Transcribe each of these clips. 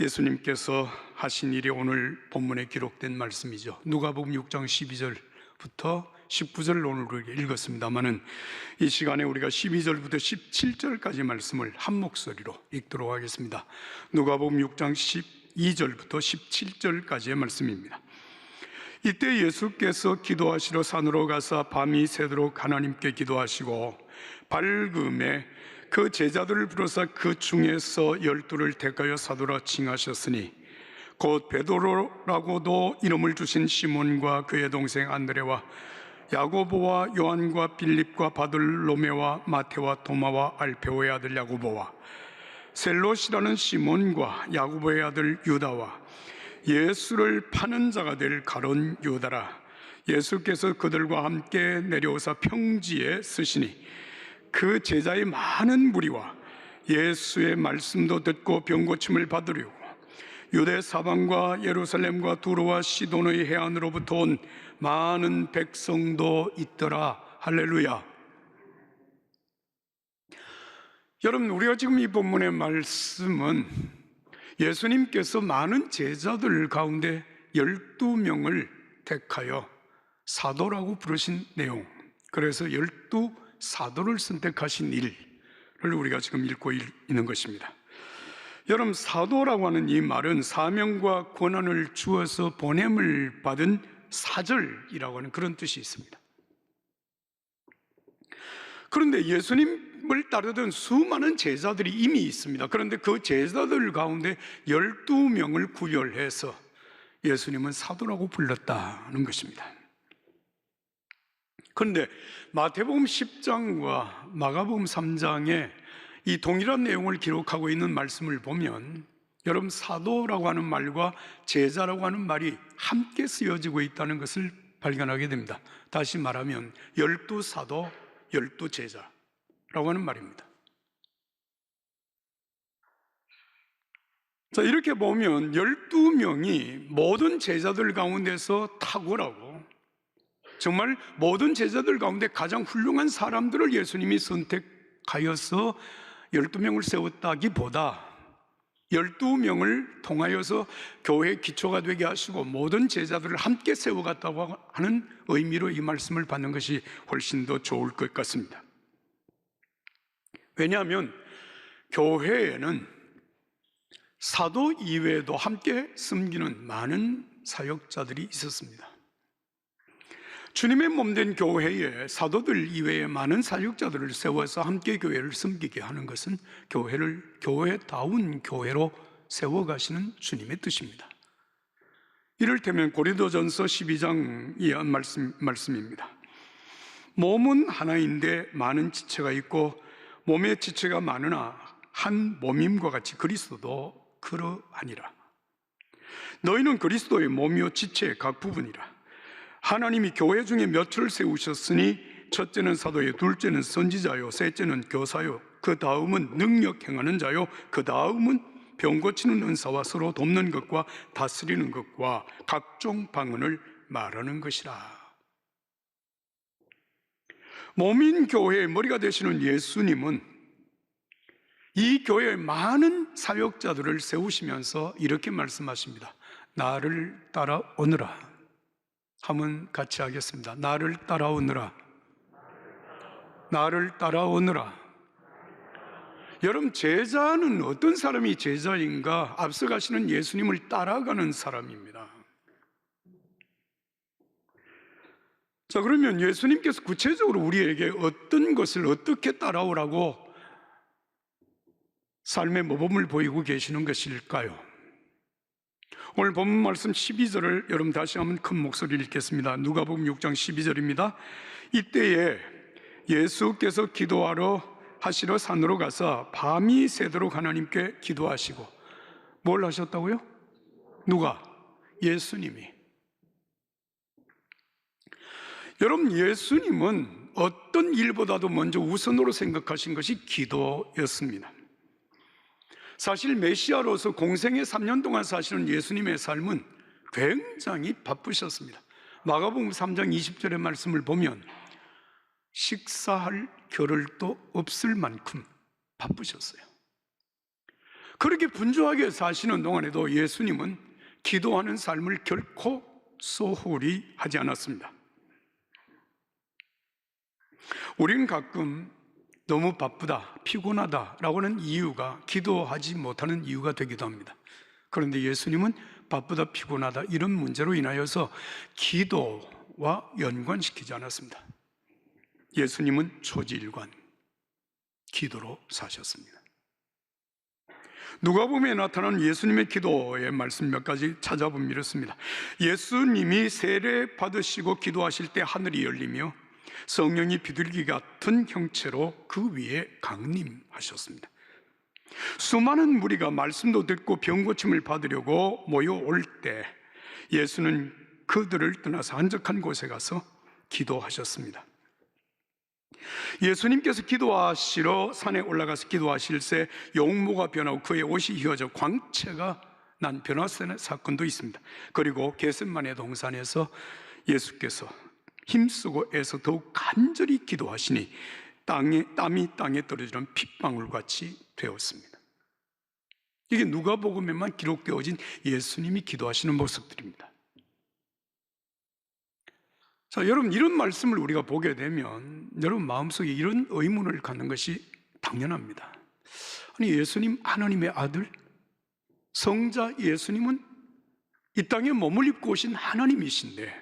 예수님께서 하신 일이 오늘 본문에 기록된 말씀이죠. 누가복음 6장 12절부터 19절 오늘 읽었습니다마는 이 시간에 우리가 12절부터 17절까지 말씀을 한 목소리로 읽도록 하겠습니다. 누가복음 6장 12절부터 17절까지의 말씀입니다. 이때 예수께서 기도하시러 산으로 가사 밤이 새도록 하나님께 기도하시고 밝음에 그 제자들을 부르사 그 중에서 12를 택하여 사도라 칭하셨으니 곧 베드로라고도 이름을 주신 시몬과 그의 동생 안드레와 야고보와 요한과 빌립과 바들로메와 마테와 도마와 알페오의 아들 야고보와 셀롯이라는 시몬과 야고보의 아들 유다와 예수를 파는 자가 될 가룟 유다라. 예수께서 그들과 함께 내려오사 평지에 서시니 그 제자의 많은 무리와 예수의 말씀도 듣고 병고침을 받으려고 유대 사방과 예루살렘과 두로와 시돈의 해안으로부터 온 많은 백성도 있더라. 할렐루야. 여러분, 우리가 지금 이 본문의 말씀은 예수님께서 많은 제자들 가운데 12명을 택하여 사도라고 부르신 내용, 그래서 12사도를 선택하신 일을 우리가 지금 읽고 있는 것입니다. 여러분, 사도라고 하는 이 말은 사명과 권한을 주어서 보냄을 받은 사절이라고 하는 그런 뜻이 있습니다. 그런데 예수님을 따르던 수많은 제자들이 이미 있습니다. 그런데 그 제자들 가운데 12명을 구별해서 예수님은 사도라고 불렀다는 것입니다. 그런데 마태복음 10장과 마가복음 3장에 이 동일한 내용을 기록하고 있는 말씀을 보면 여러분, 사도라고 하는 말과 제자라고 하는 말이 함께 쓰여지고 있다는 것을 발견하게 됩니다. 다시 말하면 12사도 12제자라고 하는 말입니다. 자, 이렇게 보면 12명이 모든 제자들 가운데서 탁월하고 정말 모든 제자들 가운데 가장 훌륭한 사람들을 예수님이 선택하여서 12명을 세웠다기보다 12명을 통하여서 교회의 기초가 되게 하시고 모든 제자들을 함께 세워갔다고 하는 의미로 이 말씀을 받는 것이 훨씬 더 좋을 것 같습니다. 왜냐하면 교회에는 사도 이외에도 함께 섬기는 많은 사역자들이 있었습니다. 주님의 몸된 교회에 사도들 이외에 많은 사역자들을 세워서 함께 교회를 섬기게 하는 것은 교회를 교회다운 교회로 세워가시는 주님의 뜻입니다. 이를테면 고린도전서 12장의 말씀입니다. 몸은 하나인데 많은 지체가 있고 몸의 지체가 많으나 한 몸임과 같이 그리스도도 그러하니라. 너희는 그리스도의 몸이요 지체의 각 부분이라. 하나님이 교회 중에 몇을 세우셨으니 첫째는 사도요, 둘째는 선지자요, 셋째는 교사요, 그 다음은 능력 행하는 자요, 그 다음은 병 고치는 은사와 서로 돕는 것과 다스리는 것과 각종 방언을 말하는 것이라. 몸인 교회의 머리가 되시는 예수님은 이 교회의 많은 사역자들을 세우시면서 이렇게 말씀하십니다. 나를 따라오너라. 한번 같이 하겠습니다. 나를 따라오너라. 나를 따라오너라. 여러분, 제자는 어떤 사람이 제자인가? 앞서가시는 예수님을 따라가는 사람입니다. 자, 그러면 예수님께서 구체적으로 우리에게 어떤 것을 어떻게 따라오라고 삶의 모범을 보이고 계시는 것일까요? 오늘 본문 말씀 12절을 여러분 다시 한번 큰 목소리를 읽겠습니다. 누가복음 6장 12절입니다. 이때에 예수께서 기도하러 하시러 산으로 가서 밤이 새도록 하나님께 기도하시고 뭘 하셨다고요? 누가? 예수님이. 여러분, 예수님은 어떤 일보다도 먼저 우선으로 생각하신 것이 기도였습니다. 사실 메시아로서 공생의 3년 동안 사시는 예수님의 삶은 굉장히 바쁘셨습니다. 마가복음 3장 20절의 말씀을 보면 식사할 겨를도 없을 만큼 바쁘셨어요. 그렇게 분주하게 사시는 동안에도 예수님은 기도하는 삶을 결코 소홀히 하지 않았습니다. 우리는 가끔 너무 바쁘다, 피곤하다라고 하는 이유가 기도하지 못하는 이유가 되기도 합니다. 그런데 예수님은 바쁘다, 피곤하다 이런 문제로 인하여서 기도와 연관시키지 않았습니다. 예수님은 초지일관, 기도로 사셨습니다. 누가복음에 나타난 예수님의 기도의 말씀 몇 가지 찾아보면 이렇습니다. 예수님이 세례 받으시고 기도하실 때 하늘이 열리며 성령이 비둘기 같은 형체로 그 위에 강림하셨습니다. 수많은 무리가 말씀도 듣고 병 고침을 받으려고 모여올 때 예수는 그들을 떠나서 한적한 곳에 가서 기도하셨습니다. 예수님께서 기도하시러 산에 올라가서 기도하실새 용모가 변하고 그의 옷이 휘어져 광채가 난 변화된 사건도 있습니다. 그리고 겟세마네 동산에서 예수께서 힘쓰고 애써 더욱 간절히 기도하시니 땀이 땅에 떨어지는 핏방울같이 되었습니다. 이게 누가복음에만 기록되어진 예수님이 기도하시는 모습들입니다. 자, 여러분, 이런 말씀을 우리가 보게 되면 여러분 마음속에 이런 의문을 갖는 것이 당연합니다. 아니, 예수님 하나님의 아들 성자 예수님은 이 땅에 몸을 입고 오신 하나님이신데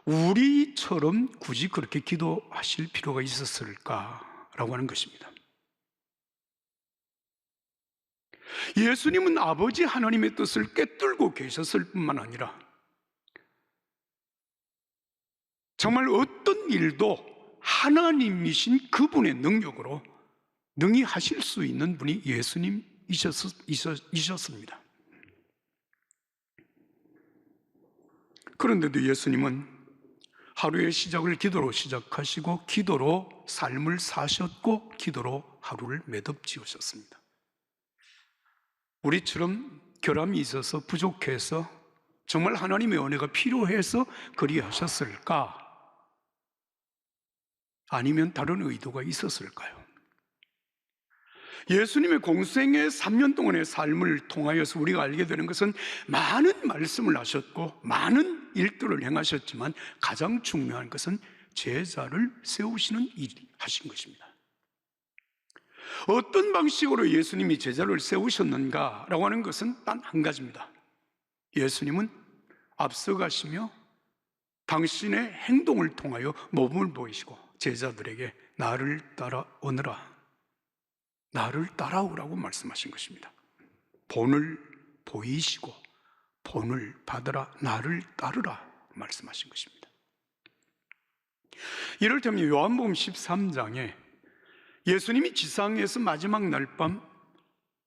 우리처럼 굳이 그렇게 기도하실 필요가 있었을까라고 하는 것입니다. 예수님은 아버지 하나님의 뜻을 꿰뚫고 계셨을 뿐만 아니라 정말 어떤 일도 하나님이신 그분의 능력으로 능히 하실 수 있는 분이 예수님이셨습니다. 그런데도 예수님은 하루의 시작을 기도로 시작하시고 기도로 삶을 사셨고 기도로 하루를 매듭지으셨습니다. 우리처럼 결함이 있어서 부족해서 정말 하나님의 은혜가 필요해서 그리하셨을까? 아니면 다른 의도가 있었을까요? 예수님의 공생의 3년 동안의 삶을 통하여서 우리가 알게 되는 것은 많은 말씀을 하셨고 많은 일들을 행하셨지만 가장 중요한 것은 제자를 세우시는 일을 하신 것입니다. 어떤 방식으로 예수님이 제자를 세우셨는가라고 하는 것은 단 한 가지입니다. 예수님은 앞서가시며 당신의 행동을 통하여 모범을 보이시고 제자들에게 나를 따라오너라, 나를 따라오라고 말씀하신 것입니다. 본을 보이시고 본을 받으라, 나를 따르라 말씀하신 것입니다. 이를테면 요한복음 13장에 예수님이 지상에서 마지막 날밤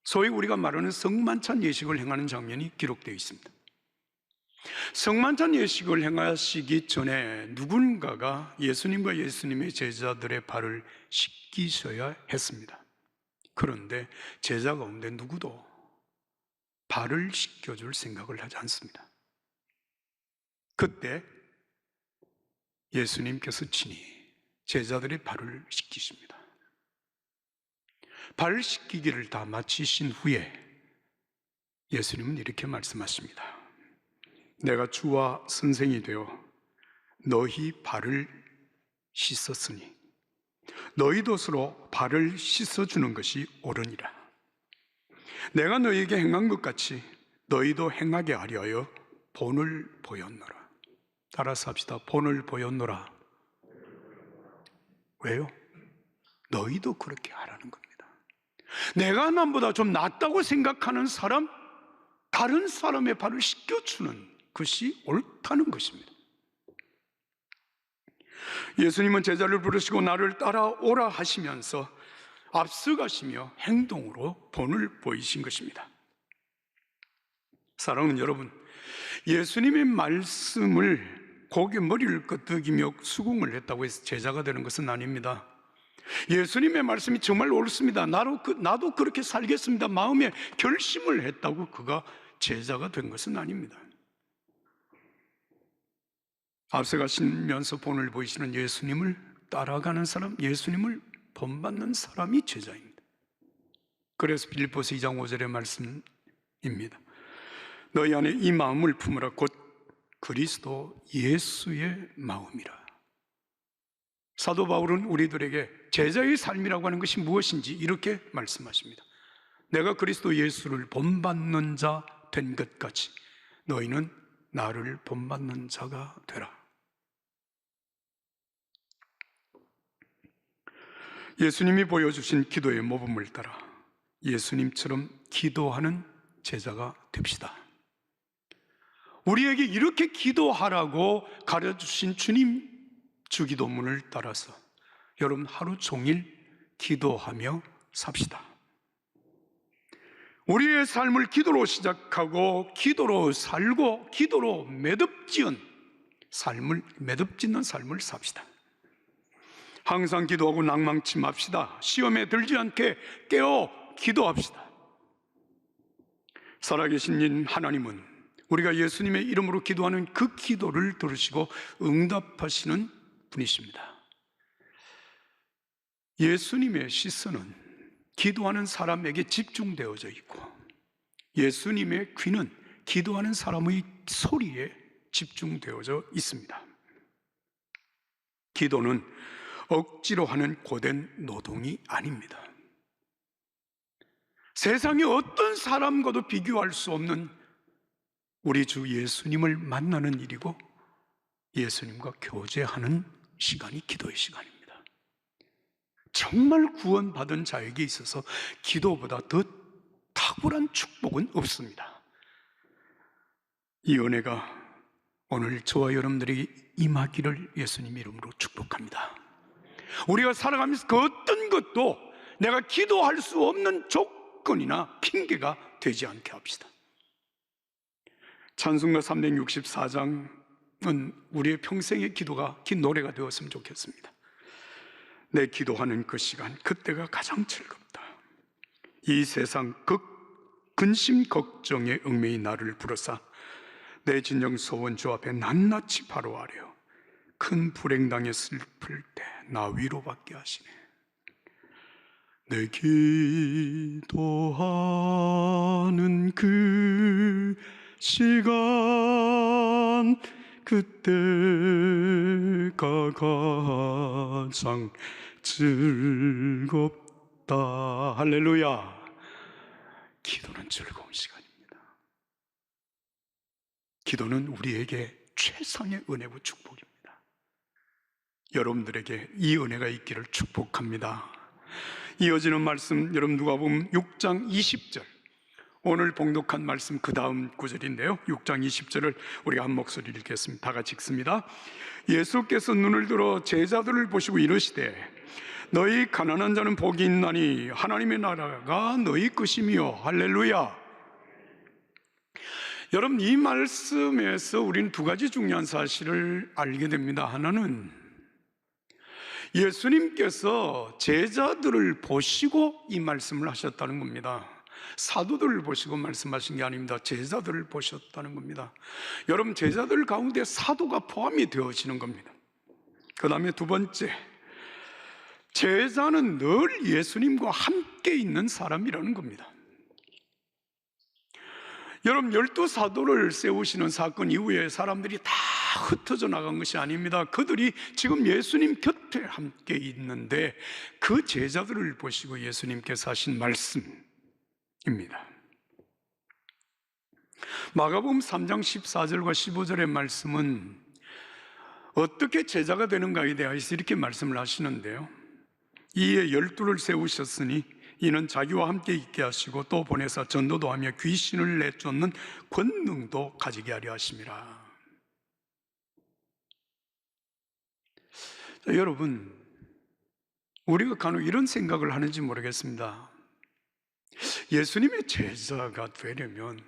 소위 우리가 말하는 성만찬 예식을 행하는 장면이 기록되어 있습니다. 성만찬 예식을 행하시기 전에 누군가가 예수님과 예수님의 제자들의 발을 씻기셔야 했습니다. 그런데 제자 가운데 누구도 발을 씻겨줄 생각을 하지 않습니다. 그때 예수님께서 친히 제자들의 발을 씻기십니다. 발 씻기기를 다 마치신 후에 예수님은 이렇게 말씀하십니다. 내가 주와 선생이 되어 너희 발을 씻었으니 너희도 서로 발을 씻어주는 것이 옳으니라. 내가 너희에게 행한 것 같이 너희도 행하게 하려 하여 본을 보였노라. 따라서 합시다. 본을 보였노라. 왜요? 너희도 그렇게 하라는 겁니다. 내가 남보다 좀 낫다고 생각하는 사람, 다른 사람의 발을 씻겨주는 것이 옳다는 것입니다. 예수님은 제자를 부르시고 나를 따라오라 하시면서 앞서가시며 행동으로 본을 보이신 것입니다. 사랑하는 여러분, 예수님의 말씀을 고개 머리를 끄덕이며 수긍을 했다고 해서 제자가 되는 것은 아닙니다. 예수님의 말씀이 정말 옳습니다. 나도 그렇게 살겠습니다. 마음에 결심을 했다고 그가 제자가 된 것은 아닙니다. 앞서가시면서 본을 보이시는 예수님을 따라가는 사람, 예수님을 본받는 사람이 제자입니다. 그래서 빌립보서 2장 5절의 말씀입니다. 너희 안에 이 마음을 품으라. 곧 그리스도 예수의 마음이라. 사도 바울은 우리들에게 제자의 삶이라고 하는 것이 무엇인지 이렇게 말씀하십니다. 내가 그리스도 예수를 본받는 자 된 것 같이 너희는 나를 본받는 자가 되라. 예수님이 보여주신 기도의 모범을 따라 예수님처럼 기도하는 제자가 됩시다. 우리에게 이렇게 기도하라고 가르쳐주신 주님 주기도문을 따라서 여러분 하루 종일 기도하며 삽시다. 우리의 삶을 기도로 시작하고 기도로 살고 기도로 매듭짓는 삶을 삽시다. 항상 기도하고 낭망치 맙시다. 시험에 들지 않게 깨어 기도합시다. 살아계신 하나님은 우리가 예수님의 이름으로 기도하는 그 기도를 들으시고 응답하시는 분이십니다. 예수님의 시선은 기도하는 사람에게 집중되어져 있고 예수님의 귀는 기도하는 사람의 소리에 집중되어져 있습니다. 기도는 억지로 하는 고된 노동이 아닙니다. 세상의 어떤 사람과도 비교할 수 없는 우리 주 예수님을 만나는 일이고 예수님과 교제하는 시간이 기도의 시간입니다. 정말 구원받은 자에게 있어서 기도보다 더 탁월한 축복은 없습니다. 이 은혜가 오늘 저와 여러분들이 임하기를 예수님 이름으로 축복합니다. 우리가 살아가면서 그 어떤 것도 내가 기도할 수 없는 조건이나 핑계가 되지 않게 합시다. 찬송가 364장은 우리의 평생의 기도가 긴 노래가 되었으면 좋겠습니다. 내 기도하는 그 시간, 그때가 가장 즐겁다. 이 세상 근심 걱정에 얽매인 나를 부르사 내 진정 소원 주 앞에 낱낱이 바로 아뢰어 큰 불행당에 슬플 때 나 위로받게 하시네. 내 기도하는 그 시간 그때가 가장 즐겁다. 할렐루야. 기도는 즐거운 시간입니다. 기도는 우리에게 최상의 은혜고 축복입니다. 여러분들에게 이 은혜가 있기를 축복합니다. 이어지는 말씀 여러분 누가복음 6장 20절, 오늘 봉독한 말씀 그 다음 구절인데요, 6장 20절을 우리가 한 목소리 읽겠습니다. 다 같이 읽습니다. 예수께서 눈을 들어 제자들을 보시고 이르시되 너희 가난한 자는 복이 있나니 하나님의 나라가 너희 것이며. 할렐루야. 여러분, 이 말씀에서 우리는 두 가지 중요한 사실을 알게 됩니다. 하나는 예수님께서 제자들을 보시고 이 말씀을 하셨다는 겁니다. 사도들을 보시고 말씀하신 게 아닙니다. 제자들을 보셨다는 겁니다. 여러분, 제자들 가운데 사도가 포함이 되어지는 겁니다. 그 다음에 두 번째, 제자는 늘 예수님과 함께 있는 사람이라는 겁니다. 여러분, 12사도를 세우시는 사건 이후에 사람들이 다 흩어져 나간 것이 아닙니다. 그들이 지금 예수님 곁에 함께 있는데 그 제자들을 보시고 예수님께서 하신 말씀입니다. 마가복음 3장 14절과 15절의 말씀은 어떻게 제자가 되는가에 대해서 이렇게 말씀을 하시는데요, 이에 12를 세우셨으니 이는 자기와 함께 있게 하시고 또 보내사 전도도 하며 귀신을 내쫓는 권능도 가지게 하려 하심이라. 자, 여러분, 우리가 간혹 이런 생각을 하는지 모르겠습니다. 예수님의 제자가 되려면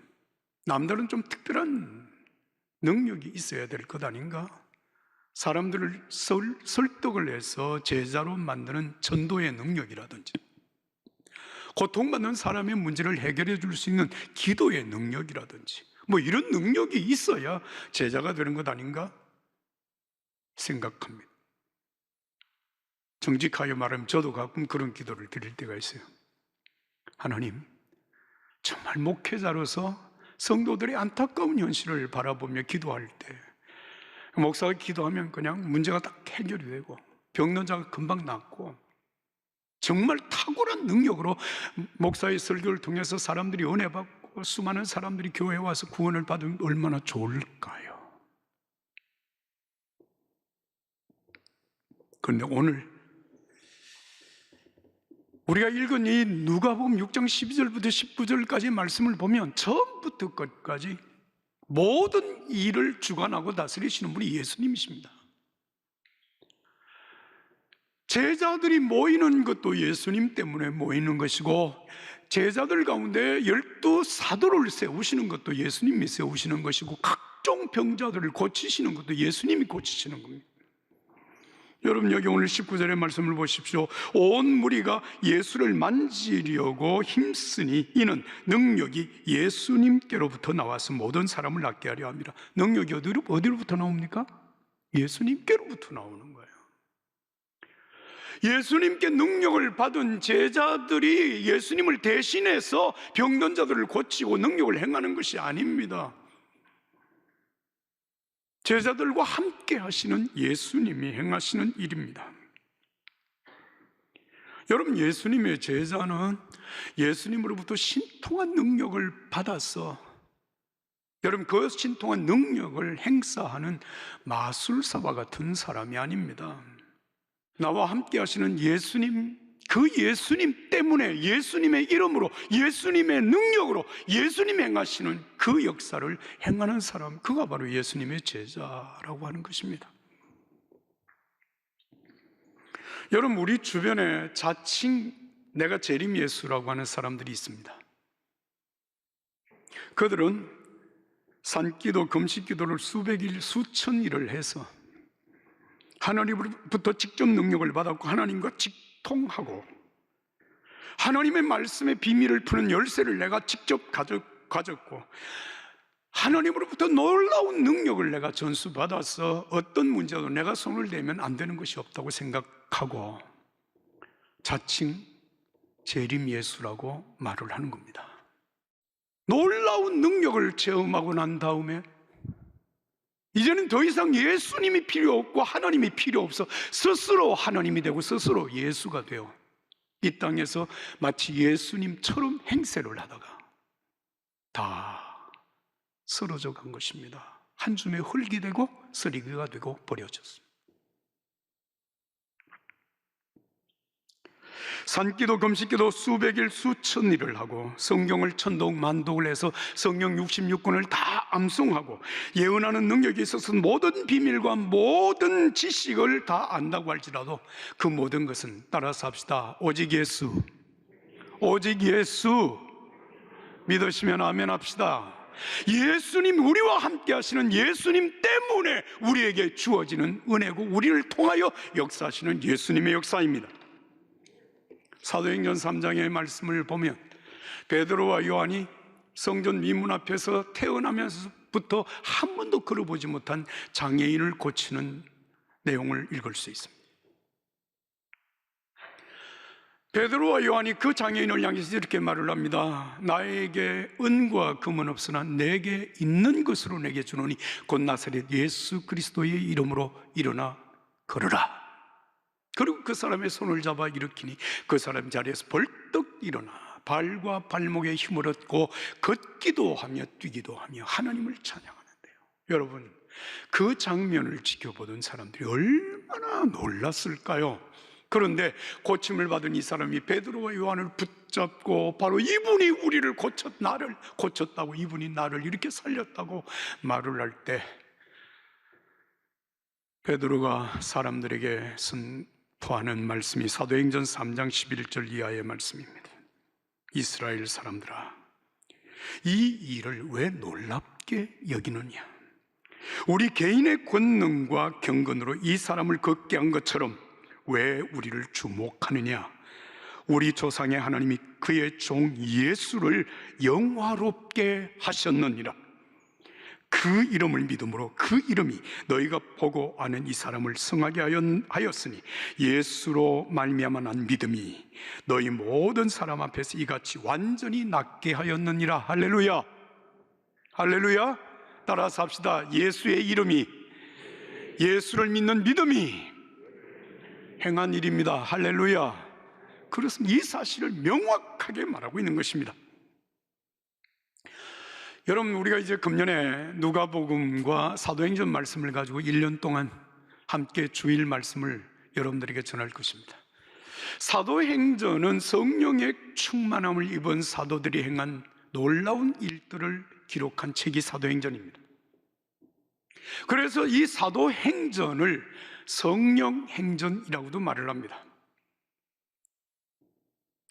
남다른 좀 특별한 능력이 있어야 될 것 아닌가? 사람들을 설득을 해서 제자로 만드는 전도의 능력이라든지, 고통받는 사람의 문제를 해결해 줄 수 있는 기도의 능력이라든지, 뭐 이런 능력이 있어야 제자가 되는 것 아닌가 생각합니다. 정직하게 말하면 저도 가끔 그런 기도를 드릴 때가 있어요. 하나님, 정말 목회자로서 성도들의 안타까운 현실을 바라보며 기도할 때 목사가 기도하면 그냥 문제가 딱 해결이 되고 병든 자가 금방 낫고 정말 탁월한 능력으로 목사의 설교를 통해서 사람들이 은혜 받고 수많은 사람들이 교회에 와서 구원을 받으면 얼마나 좋을까요? 그런데 오늘 우리가 읽은 이 누가복음 6장 12절부터 19절까지 말씀을 보면 처음부터 끝까지 모든 일을 주관하고 다스리시는 분이 예수님이십니다. 제자들이 모이는 것도 예수님 때문에 모이는 것이고 제자들 가운데 12 사도를 세우시는 것도 예수님이 세우시는 것이고 각종 병자들을 고치시는 것도 예수님이 고치시는 겁니다. 여러분, 여기 오늘 19절의 말씀을 보십시오. 온 무리가 예수를 만지려고 힘쓰니 이는 능력이 예수님께로부터 나와서 모든 사람을 낫게 하려 합니다. 능력이 어디로부터 나옵니까? 예수님께로부터 나오는 거예요. 예수님께 능력을 받은 제자들이 예수님을 대신해서 병든 자들을 고치고 능력을 행하는 것이 아닙니다. 제자들과 함께 하시는 예수님이 행하시는 일입니다. 여러분, 예수님의 제자는 예수님으로부터 신통한 능력을 받아서 여러분 그 신통한 능력을 행사하는 마술사와 같은 사람이 아닙니다. 나와 함께 하시는 예수님, 그 예수님 때문에 예수님의 이름으로 예수님의 능력으로 예수님이 행하시는 그 역사를 행하는 사람, 그가 바로 예수님의 제자라고 하는 것입니다. 여러분, 우리 주변에 자칭 내가 재림 예수라고 하는 사람들이 있습니다. 그들은 산기도 금식기도를 수백일 수천일을 해서 하나님으로부터 직접 능력을 받았고 하나님과 직통하고 하나님의 말씀의 비밀을 푸는 열쇠를 내가 직접 가졌고 하나님으로부터 놀라운 능력을 내가 전수받아서 어떤 문제도 내가 손을 대면 안 되는 것이 없다고 생각하고 자칭 재림 예수라고 말을 하는 겁니다. 놀라운 능력을 체험하고 난 다음에 이제는 더 이상 예수님이 필요 없고 하나님이 필요 없어 스스로 하나님이 되고 스스로 예수가 되어 이 땅에서 마치 예수님처럼 행세를 하다가 다 쓰러져 간 것입니다. 한 줌의 흙이 되고 쓰레기가 되고 버려졌습니다. 산기도 금식기도 수백일 수천일을 하고 성경을 천독 만독을 해서 성경 66권을 다 암송하고 예언하는 능력이 있어서 모든 비밀과 모든 지식을 다 안다고 할지라도 그 모든 것은 따라서 합시다. 오직 예수, 오직 예수 믿으시면 아멘 합시다. 예수님, 우리와 함께 하시는 예수님 때문에 우리에게 주어지는 은혜고 우리를 통하여 역사하시는 예수님의 역사입니다. 사도행전 3장의 말씀을 보면 베드로와 요한이 성전 미문 앞에서 태어나면서부터 한 번도 걸어보지 못한 장애인을 고치는 내용을 읽을 수 있습니다. 베드로와 요한이 그 장애인을 향해서 이렇게 말을 합니다. 나에게 은과 금은 없으나 내게 있는 것으로 내게 주노니 곧 나사렛 예수 그리스도의 이름으로 일어나 걸으라. 그리고 그 사람의 손을 잡아 일으키니 그 사람 자리에서 벌떡 일어나 발과 발목에 힘을 얻고 걷기도 하며 뛰기도 하며 하나님을 찬양하는데요. 여러분, 그 장면을 지켜보던 사람들이 얼마나 놀랐을까요? 그런데 고침을 받은 이 사람이 베드로와 요한을 붙잡고 바로 이분이 우리를 나를 고쳤다고, 이분이 나를 이렇게 살렸다고 말을 할 때 베드로가 사람들에게 선포하는 말씀이 사도행전 3장 11절 이하의 말씀입니다. 이스라엘 사람들아, 이 일을 왜 놀랍게 여기느냐? 우리 개인의 권능과 경건으로 이 사람을 걷게 한 것처럼 왜 우리를 주목하느냐? 우리 조상의 하나님이 그의 종 예수를 영화롭게 하셨느니라. 그 이름을 믿음으로 그 이름이 너희가 보고 아는 이 사람을 성하게 하였으니 예수로 말미암아 난 믿음이 너희 모든 사람 앞에서 이같이 완전히 낫게 하였느니라. 할렐루야, 할렐루야. 따라서 합시다. 예수의 이름이, 예수를 믿는 믿음이 행한 일입니다. 할렐루야. 그렇습니다. 이 사실을 명확하게 말하고 있는 것입니다. 여러분, 우리가 이제 금년에 누가복음과 사도행전 말씀을 가지고 1년 동안 함께 주일 말씀을 여러분들에게 전할 것입니다. 사도행전은 성령의 충만함을 입은 사도들이 행한 놀라운 일들을 기록한 책이 사도행전입니다. 그래서 이 사도행전을 성령행전이라고도 말을 합니다.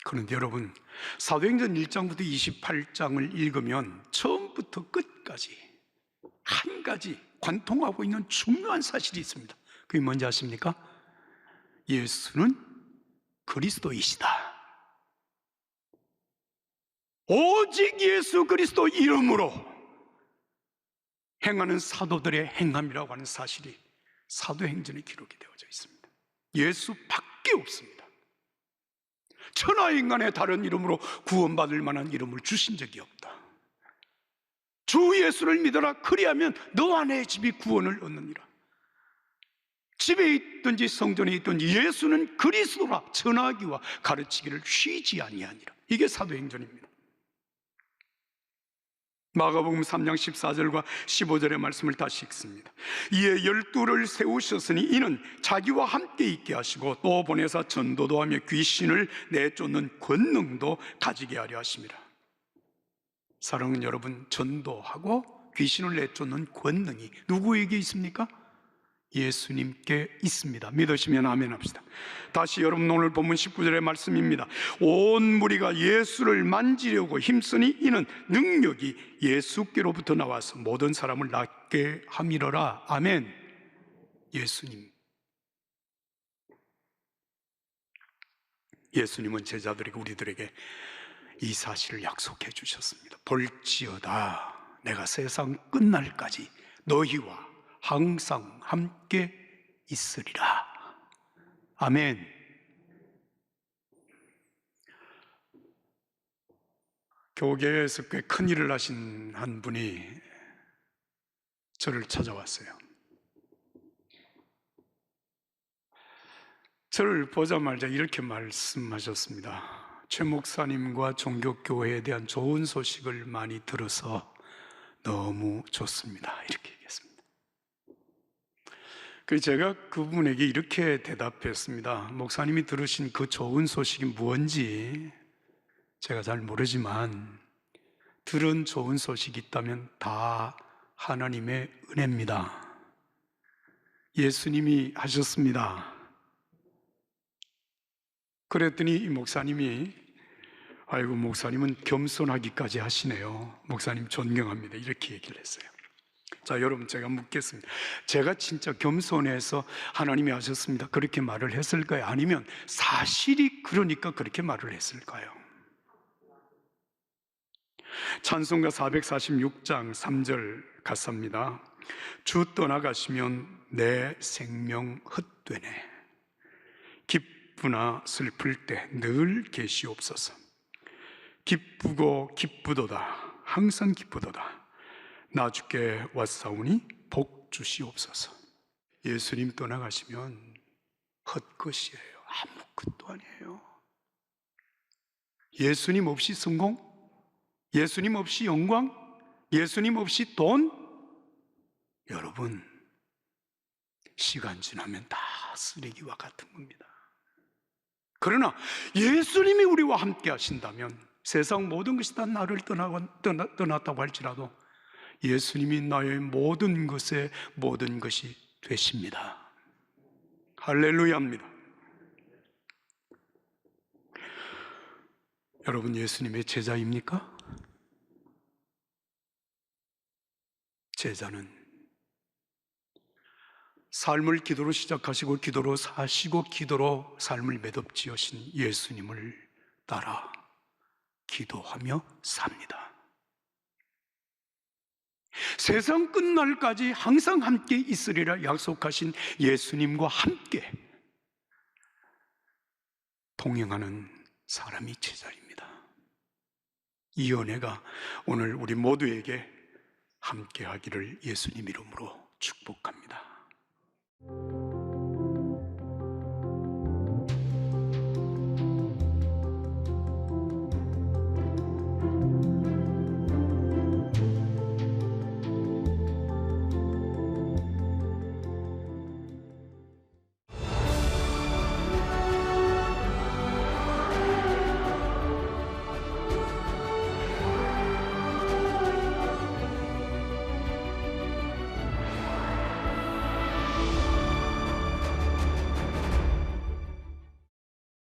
그런데 여러분, 사도행전 1장부터 28장을 읽으면 처음부터 끝까지 한 가지 관통하고 있는 중요한 사실이 있습니다. 그게 뭔지 아십니까? 예수는 그리스도이시다. 오직 예수 그리스도 이름으로 행하는 사도들의 행함이라고 하는 사실이 사도행전에 기록이 되어져 있습니다. 예수밖에 없습니다. 천하인간의 다른 이름으로 구원받을 만한 이름을 주신 적이 없다. 주 예수를 믿어라. 그리하면 너와 내 집이 구원을 얻느니라. 집에 있든지 성전에 있든지 예수는 그리스도라 전하기와 가르치기를 쉬지 아니하니라. 이게 사도행전입니다. 마가복음 3장 14절과 15절의 말씀을 다시 읽습니다. 이에 12를 세우셨으니 이는 자기와 함께 있게 하시고 또 보내사 전도도 하며 귀신을 내쫓는 권능도 가지게 하려 하심이라. 사랑하는 여러분, 전도하고 귀신을 내쫓는 권능이 누구에게 있습니까? 예수님께 있습니다. 믿으시면 아멘 합시다. 다시 여러분, 오늘 본문 19절의 말씀입니다. 온 무리가 예수를 만지려고 힘쓰니 이는 능력이 예수께로부터 나와서 모든 사람을 낫게 함이러라. 아멘. 예수님은 제자들에게, 우리들에게 이 사실을 약속해 주셨습니다. 볼지어다 내가 세상 끝날까지 너희와 항상 함께 있으리라. 아멘. 교계에서 꽤 큰 일을 하신 한 분이 저를 찾아왔어요. 저를 보자마자 이렇게 말씀하셨습니다. 최 목사님과 종교교회에 대한 좋은 소식을 많이 들어서 너무 좋습니다. 이렇게 얘기했습니다. 그래서 제가 그분에게 이렇게 대답했습니다. 목사님이 들으신 그 좋은 소식이 뭔지 제가 잘 모르지만 들은 좋은 소식이 있다면 다 하나님의 은혜입니다. 예수님이 하셨습니다. 그랬더니 이 목사님이, 아이고 목사님은 겸손하기까지 하시네요. 목사님 존경합니다. 이렇게 얘기를 했어요. 자, 여러분, 제가 묻겠습니다. 제가 진짜 겸손해서 하나님이 하셨습니다 그렇게 말을 했을까요? 아니면 사실이 그러니까 그렇게 말을 했을까요? 찬송가 446장 3절 가사입니다. 주 떠나가시면 내 생명 헛되네. 기쁘나 슬플 때 늘 계시옵소서. 기쁘고 기쁘도다 항상 기쁘도다. 나 주께 왔사오니 복 주시옵소서. 예수님 떠나가시면 헛것이에요. 아무것도 아니에요. 예수님 없이 성공, 예수님 없이 영광, 예수님 없이 돈, 여러분 시간 지나면 다 쓰레기와 같은 겁니다. 그러나 예수님이 우리와 함께 하신다면 세상 모든 것이 다 나를 떠났다고 할지라도 예수님이 나의 모든 것에 모든 것이 되십니다. 할렐루야입니다. 여러분, 예수님의 제자입니까? 제자는 삶을 기도로 시작하시고 기도로 사시고 기도로 삶을 매듭지으신 예수님을 따라 기도하며 삽니다. 세상 끝날까지 항상 함께 있으리라 약속하신 예수님과 함께 동행하는 사람이 제자입니다. 이 은혜가 오늘 우리 모두에게 함께 하기를 예수님 이름으로 축복합니다.